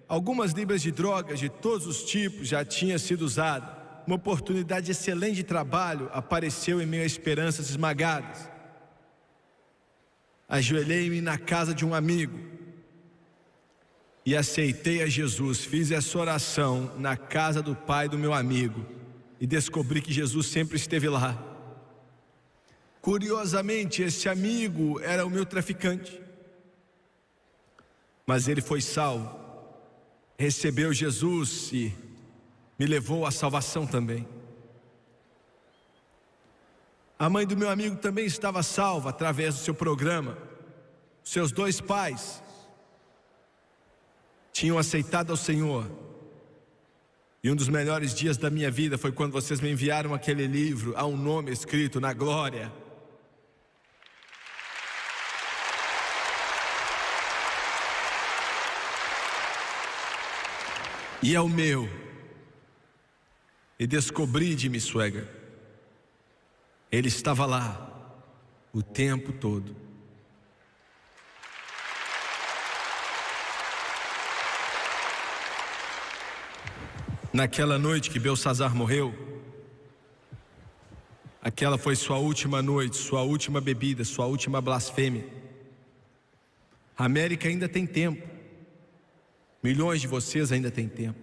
algumas libras de drogas de todos os tipos já tinham sido usadas. Uma oportunidade excelente de trabalho apareceu em meio a esperanças esmagadas. Ajoelhei-me na casa de um amigo e aceitei a Jesus. Fiz essa oração na casa do pai do meu amigo e descobri que Jesus sempre esteve lá. Curiosamente, esse amigo era o meu traficante. Mas ele foi salvo, recebeu Jesus e me levou à salvação também. A mãe do meu amigo também estava salva através do seu programa. Seus 2 pais tinham aceitado ao Senhor. E um dos melhores dias da minha vida foi quando vocês me enviaram aquele livro, há um nome escrito na glória. E é o meu. E descobri, Jimmy Swaggart, ele estava lá o tempo todo. Naquela noite que Belsazar morreu, aquela foi sua última noite, sua última bebida, sua última blasfêmia. A América ainda tem tempo. Milhões de vocês ainda têm tempo.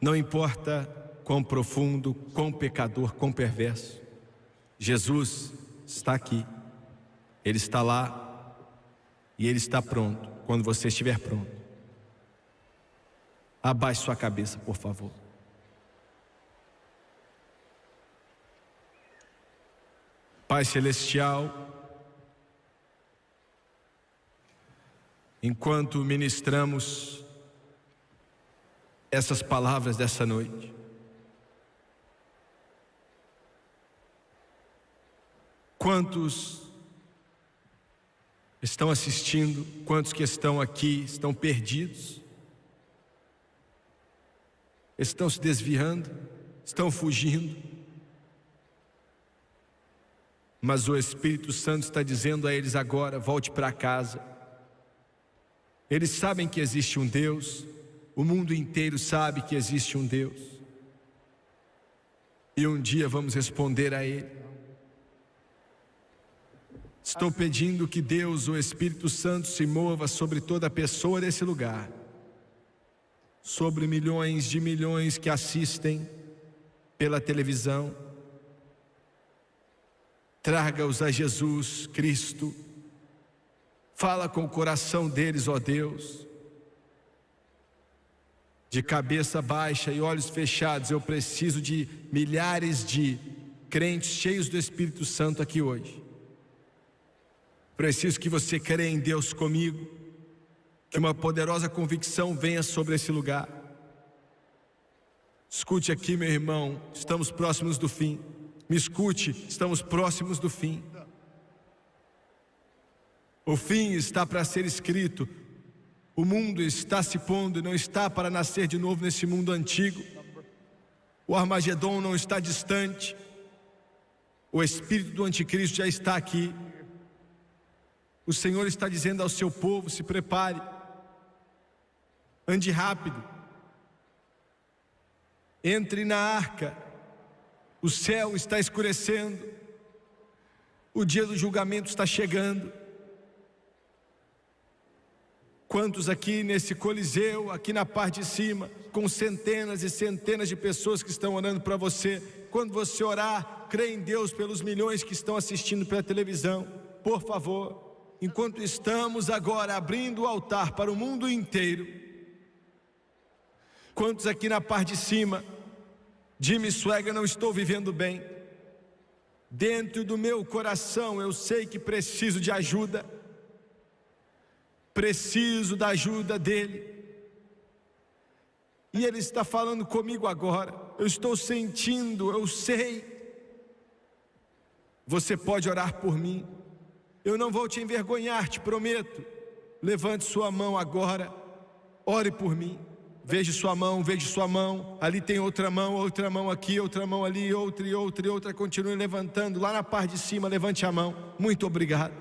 Não importa quão profundo, quão pecador, quão perverso, Jesus está aqui. Ele está lá e Ele está pronto quando você estiver pronto. Abaixe sua cabeça, por favor. Pai Celestial, enquanto ministramos essas palavras dessa noite, quantos estão assistindo, quantos que estão aqui estão perdidos, estão se desviando, estão fugindo, mas o Espírito Santo está dizendo a eles agora: volte para casa. Eles sabem que existe um Deus, o mundo inteiro sabe que existe um Deus, e um dia vamos responder a Ele. Estou pedindo que Deus, o Espírito Santo, se mova sobre toda pessoa desse lugar, sobre milhões de milhões que assistem pela televisão. Traga-os a Jesus Cristo. Fala com o coração deles, ó Deus. De cabeça baixa e olhos fechados, eu preciso de milhares de crentes cheios do Espírito Santo aqui hoje. Preciso que você creia em Deus comigo, que uma poderosa convicção venha sobre esse lugar. Escute aqui, meu irmão, estamos próximos do fim. Me escute, estamos próximos do fim. O fim está para ser escrito. O mundo está se pondo e não está para nascer de novo nesse mundo antigo. O Armagedon não está distante. O espírito do anticristo já está aqui. O Senhor está dizendo ao seu povo: se prepare, ande rápido, entre na arca. O céu está escurecendo, o dia do julgamento está chegando. Quantos aqui nesse coliseu, aqui na parte de cima, com centenas e centenas de pessoas que estão orando para você, quando você orar, crê em Deus pelos milhões que estão assistindo pela televisão. Por favor, enquanto estamos agora abrindo o altar para o mundo inteiro, quantos aqui na parte de cima, Jimmy Swaggart, não estou vivendo bem, dentro do meu coração eu sei que preciso de ajuda, preciso da ajuda dele, e ele está falando comigo agora, eu estou sentindo, eu sei. Você pode orar por mim, eu não vou te envergonhar, te prometo. Levante sua mão agora, ore por mim. Veja sua mão, ali tem outra mão aqui, outra mão ali, outra e outra e outra. Continue levantando, lá na parte de cima, levante a mão. Muito obrigado.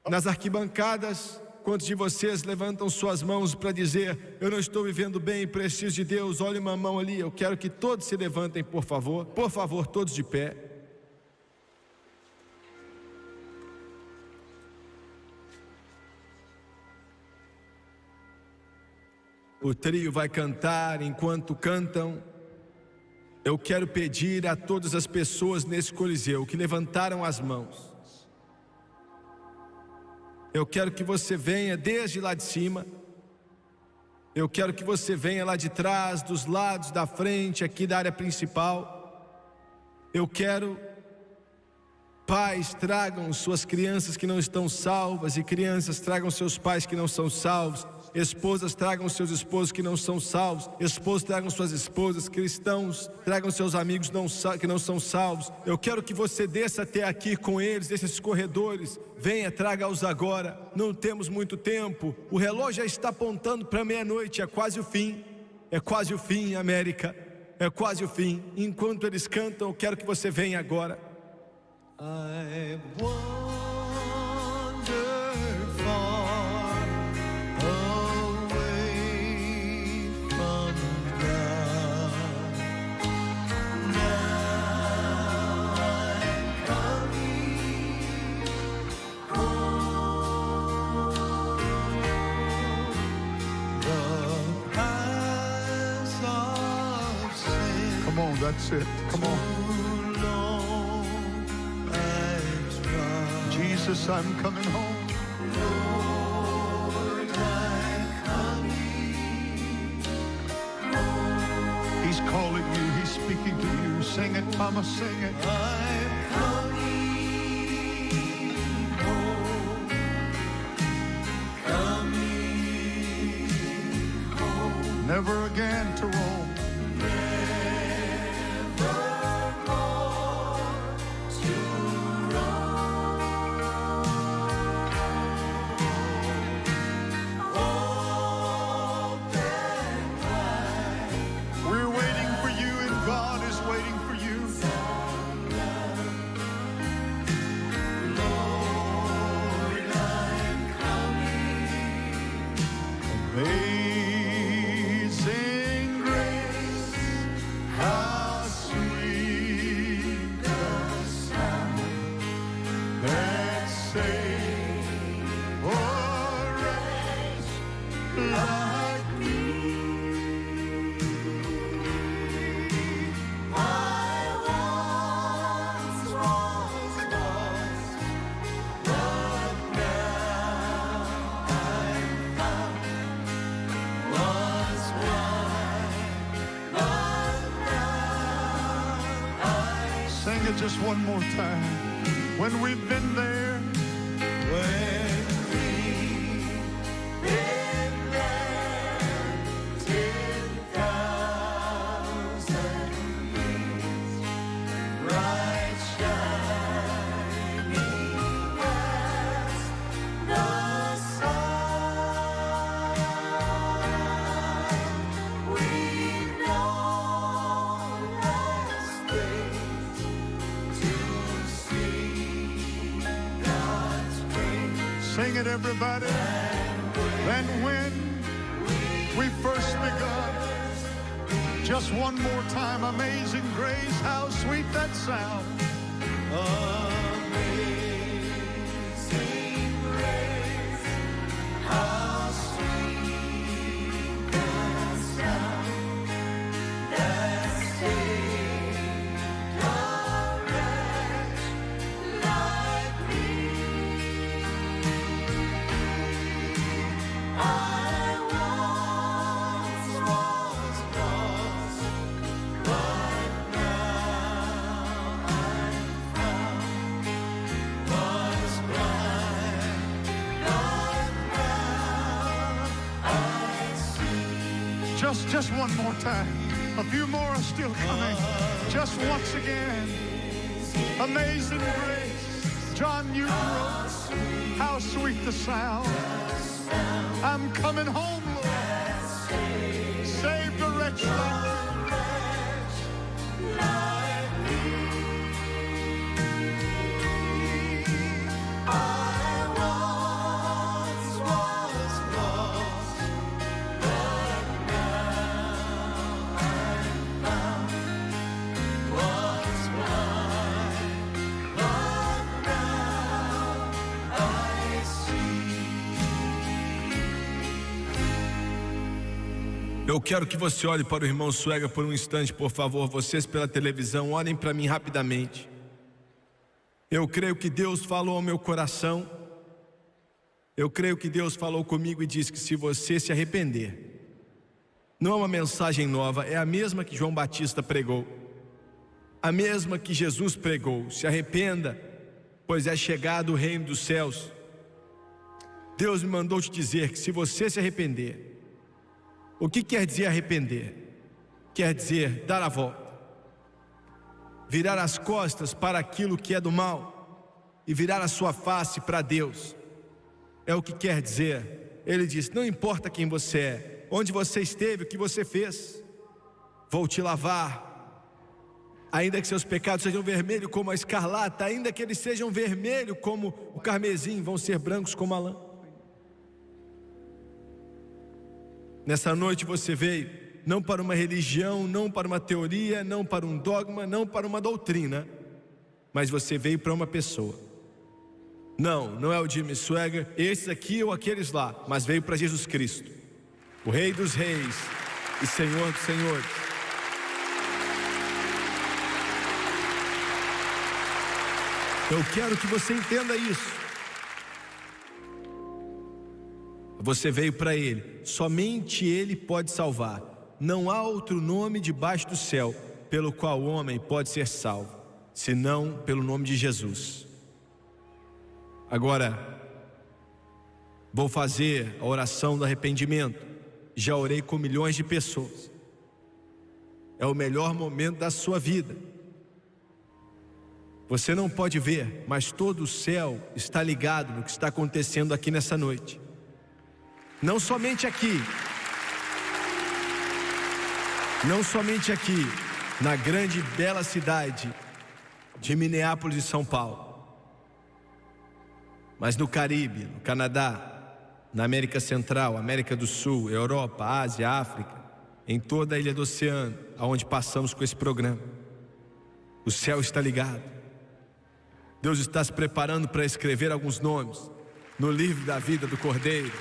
Nas arquibancadas, quantos de vocês levantam suas mãos para dizer: eu não estou vivendo bem, preciso de Deus? Olha uma mão ali, eu quero que todos se levantem, por favor, todos de pé. O trio vai cantar. Enquanto cantam, eu quero pedir a todas as pessoas nesse coliseu que levantaram as mãos, eu quero que você venha desde lá de cima, eu quero que você venha lá de trás, dos lados, da frente, aqui da área principal. Eu quero, pais, tragam suas crianças que não estão salvas, e crianças tragam seus pais que não são salvos. Esposas tragam seus esposos que não são salvos. Esposos tragam suas esposas. Cristãos tragam seus amigos que não são salvos. Eu quero que você desça até aqui com eles, desses corredores. Venha, traga-os agora. Não temos muito tempo. O relógio já está apontando para meia-noite. É quase o fim. É quase o fim, América. É quase o fim. Enquanto eles cantam, eu quero que você venha agora. I wander far away from God. Now I'm coming home. The price of sin. Come on, that's it. Come on. Jesus, I'm coming home. Lord, I'm coming home. He's calling you, he's speaking to you. Sing it, Mama, sing it. I'm coming home. Coming home. Never again to roam. Just one more time. When we've been there, when we've been there 10,000 years, bright shining as the sun, we've known last days. Sing it, everybody. And when we first begun, just one more time, amazing grace, how sweet that sound. Amazing grace, how sweet the sound that saved a wretch like me. I once was lost, but now I'm found. Was blind, but now I see. Just one more time. A few more are still coming. Just once again. Amazing grace. John Newton wrote, how sweet the sound. I'm coming home, Lord. Saved a wretch like me. I once was lost, but now I'm found. Was blind, but now I see. Eu quero que você olhe para o irmão Suega por um instante, por favor. Vocês pela televisão, olhem para mim rapidamente. Eu creio que Deus falou ao meu coração. Eu creio que Deus falou comigo e disse que se você se arrepender, não é uma mensagem nova, é a mesma que João Batista pregou, a mesma que Jesus pregou. Se arrependa, pois é chegado o reino dos céus. Deus me mandou te dizer que se você se arrepender, o que quer dizer arrepender? Quer dizer dar a volta, virar as costas para aquilo que é do mal e virar a sua face para Deus. É o que quer dizer. Ele diz: não importa quem você é, onde você esteve, o que você fez, vou te lavar. Ainda que seus pecados sejam vermelhos como a escarlata, ainda que eles sejam vermelhos como o carmesim, vão ser brancos como a lã. Nessa noite você veio não para uma religião, não para uma teoria, não para um dogma, não para uma doutrina, mas você veio para uma pessoa. Não é o Jimmy Swaggart, esses aqui ou aqueles lá, mas veio para Jesus Cristo, o Rei dos Reis e Senhor dos Senhores. Eu quero que você entenda isso. Você veio para Ele, somente Ele pode salvar. Não há outro nome debaixo do céu pelo qual o homem pode ser salvo, senão pelo nome de Jesus. Agora, vou fazer a oração do arrependimento. Já orei com milhões de pessoas. É o melhor momento da sua vida. Você não pode ver, mas todo o céu está ligado no que está acontecendo aqui nessa noite. Não somente aqui, na grande e bela cidade de Minneapolis e São Paulo, mas no Caribe, no Canadá, na América Central, América do Sul, Europa, Ásia, África, em toda a ilha do oceano, aonde passamos com esse programa. O céu está ligado. Deus está se preparando para escrever alguns nomes no livro da vida do Cordeiro.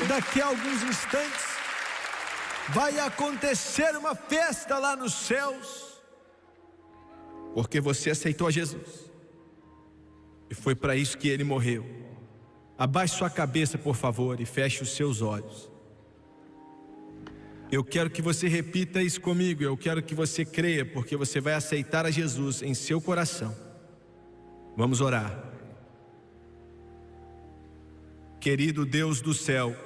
Daqui a alguns instantes vai acontecer uma festa lá nos céus, porque você aceitou a Jesus, e foi para isso que Ele morreu. Abaixe sua cabeça, por favor, e feche os seus olhos. Eu quero que você repita isso comigo. Eu quero que você creia, porque você vai aceitar a Jesus em seu coração. Vamos orar. Querido Deus do céu,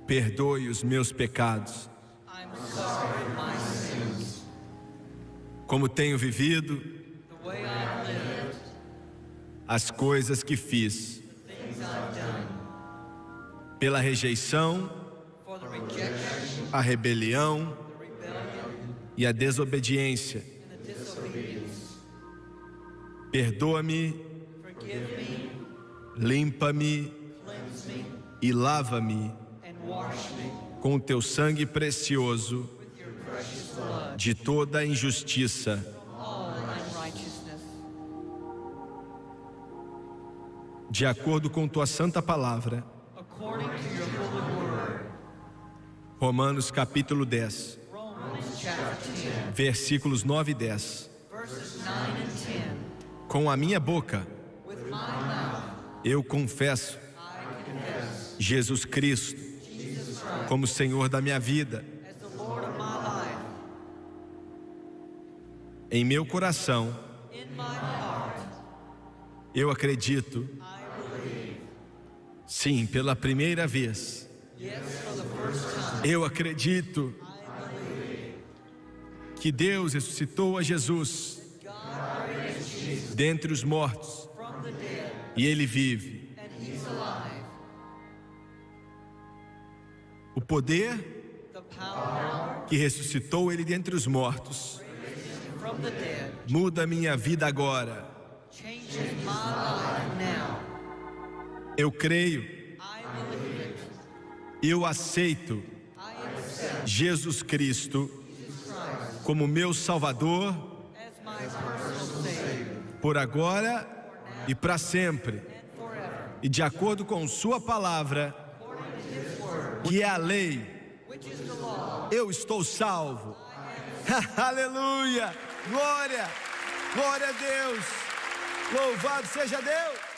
perdoe os meus pecados. Como tenho vivido, as coisas que fiz, pela rejeição, a rebelião e a desobediência. Perdoa-me, limpa-me e lava-me com o teu sangue precioso de toda injustiça. De acordo com tua santa palavra. Romanos capítulo 10, versículos 9 e 10. Com a minha boca eu confesso Jesus Cristo como Senhor da minha vida. Em meu coração eu acredito, sim, pela primeira vez, eu acredito que Deus ressuscitou a Jesus dentre os mortos e Ele vive. O poder que ressuscitou Ele dentre os mortos muda minha vida agora. Eu creio, eu aceito Jesus Cristo como meu Salvador, por agora e para sempre. E de acordo com sua palavra, que é a lei, eu estou salvo. Aleluia! Glória! Glória a Deus! Louvado seja Deus!